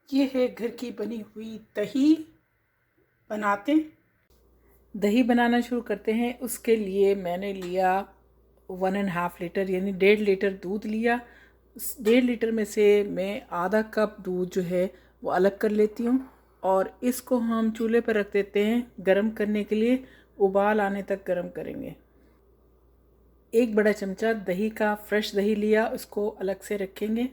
ये है घर की बनी हुई दही। बनाते हैं, दही बनाना शुरू करते हैं। उसके लिए मैंने लिया 1.5 लीटर यानी 1.5 लीटर दूध लिया। 1.5 लीटर में से मैं आधा कप दूध जो है वो अलग कर लेती हूँ और इसको हम चूल्हे पर रख देते हैं गरम करने के लिए। उबाल आने तक गरम करेंगे। एक बड़ा चमचा दही का फ्रेश दही लिया, उसको अलग से रखेंगे।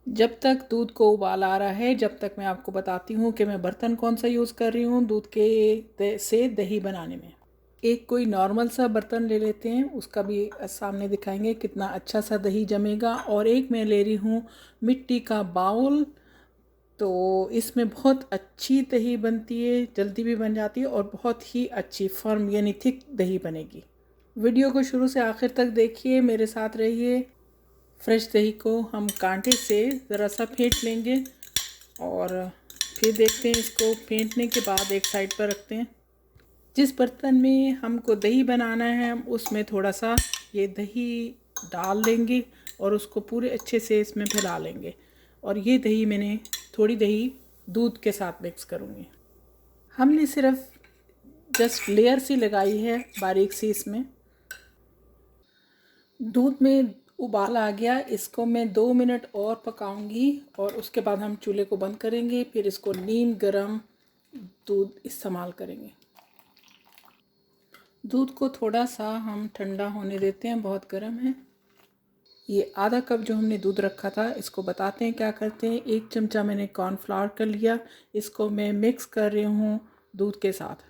जब तक दूध को उबाल आ रहा है, जब तक मैं आपको बताती हूँ कि मैं बर्तन कौन सा यूज़ कर रही हूँ दूध के से दही बनाने में। एक कोई नॉर्मल सा बर्तन ले लेते हैं, उसका भी सामने दिखाएंगे कितना अच्छा सा दही जमेगा। और एक मैं ले रही हूँ मिट्टी का बाउल। तो इसमें बहुत अच्छी दही बनती है, जल्दी भी बन जाती है और बहुत ही अच्छी फर्म यानी थिक दही बनेगी। वीडियो को शुरू से आखिर तक देखिए, मेरे साथ रहिए। फ्रेश दही को हम कांटे से ज़रा सा फेंट लेंगे और फिर देखते हैं। इसको फेंटने के बाद एक साइड पर रखते हैं। जिस बर्तन में हमको दही बनाना है हम उसमें थोड़ा सा ये दही डाल देंगे और उसको पूरे अच्छे से इसमें फैला लेंगे। और ये दही मैंने थोड़ी दही दूध के साथ मिक्स करूँगी। हमने सिर्फ जस्ट लेयर सी लगाई है बारीक सी। इसमें दूध में उबाल आ गया, इसको मैं 2 मिनट और पकाऊंगी और उसके बाद हम चूल्हे को बंद करेंगे। फिर इसको नीम गरम दूध इस्तेमाल करेंगे। दूध को थोड़ा सा हम ठंडा होने देते हैं, बहुत गर्म है। ये आधा कप जो हमने दूध रखा था, इसको बताते हैं क्या करते हैं। 1 चमचा मैंने कॉर्नफ्लावर कर लिया, इसको मैं मिक्स कर रही हूँ दूध के साथ।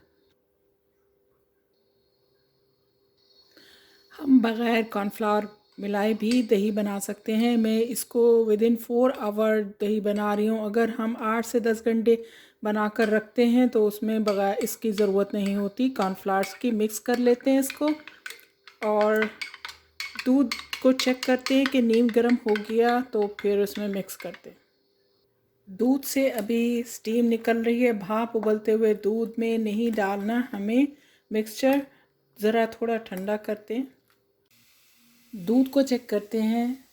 हम बग़ैर कॉर्नफ्लावर मिलाए भी दही बना सकते हैं। मैं इसको विदिन 4 आवर दही बना रही हूँ। अगर हम 8 से 10 घंटे बना कर रखते हैं तो उसमें बग़ैर इसकी ज़रूरत नहीं होती कॉर्नफ्लावर्स की। मिक्स कर लेते हैं इसको और दूध को चेक करते हैं कि नीम गर्म हो गया तो फिर उसमें मिक्स करते हैं। दूध से अभी स्टीम निकल रही है, भाप उबलते हुए दूध में नहीं डालना हमें मिक्सचर। ज़रा थोड़ा ठंडा करते हैं। दूध को चेक करते हैं,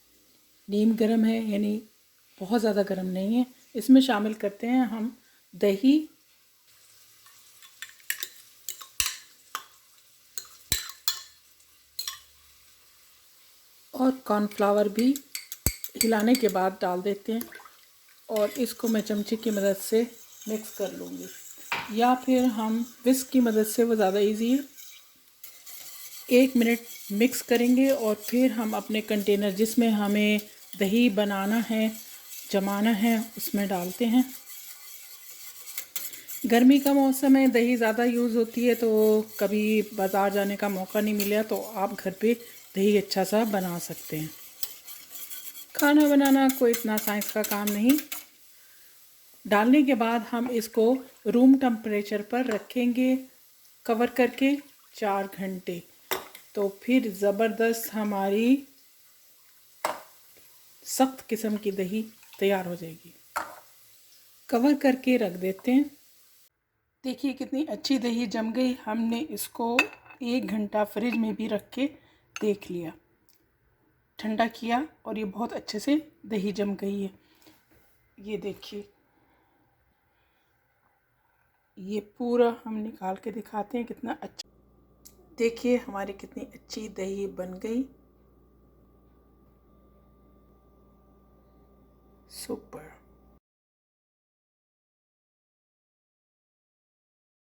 नीम गर्म है यानी बहुत ज़्यादा गर्म नहीं है। इसमें शामिल करते हैं हम दही और कॉर्नफ्लावर भी हिलाने के बाद डाल देते हैं और इसको मैं चमचे की मदद से मिक्स कर लूँगी, या फिर हम विस्क की मदद से, वो ज़्यादा इजी है। 1 मिनट मिक्स करेंगे और फिर हम अपने कंटेनर जिसमें हमें दही बनाना है, जमाना है, उसमें डालते हैं। गर्मी का मौसम है, दही ज़्यादा यूज़ होती है, तो कभी बाज़ार जाने का मौका नहीं मिला तो आप घर पे दही अच्छा सा बना सकते हैं। खाना बनाना कोई इतना साइंस का काम नहीं। डालने के बाद हम इसको रूम टेम्परेचर पर रखेंगे कवर करके 4 घंटे। तो फिर ज़बरदस्त हमारी सख्त किस्म की दही तैयार हो जाएगी। कवर करके रख देते हैं। देखिए कितनी अच्छी दही जम गई। हमने इसको 1 घंटा फ्रिज में भी रख के देख लिया, ठंडा किया और ये बहुत अच्छे से दही जम गई है। ये देखिए, ये पूरा हम निकाल के दिखाते हैं कितना अच्छा। देखिए हमारी कितनी अच्छी दही बन गई। सुपर।